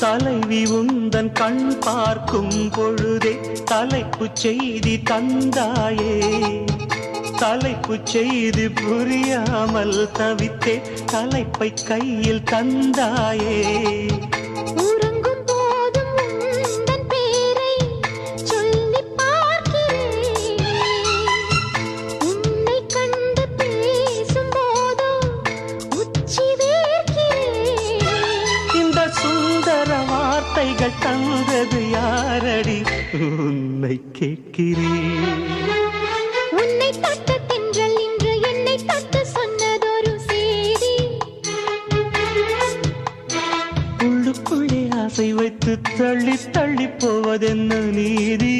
தலைவி உந்தன் கண் பார்க்கும் பொழுதே தலைப்பு செய்தி தந்தாயே. தலைப்பு செய்தி புரியாமல் தவித்தே தலைப்பை கையில் தந்தாயே. வார்த்தைகள் தந்தது யாரடி உன்னை கேட்கிறேன். உன்னை தொட்ட தென்றல் இன்று என்னை தொட்டு சொன்னதொரு செய்தி. உள்ளுக்குள்ளே ஆசை வைத்து தள்ளி தள்ளி போவதென்ன நீதி.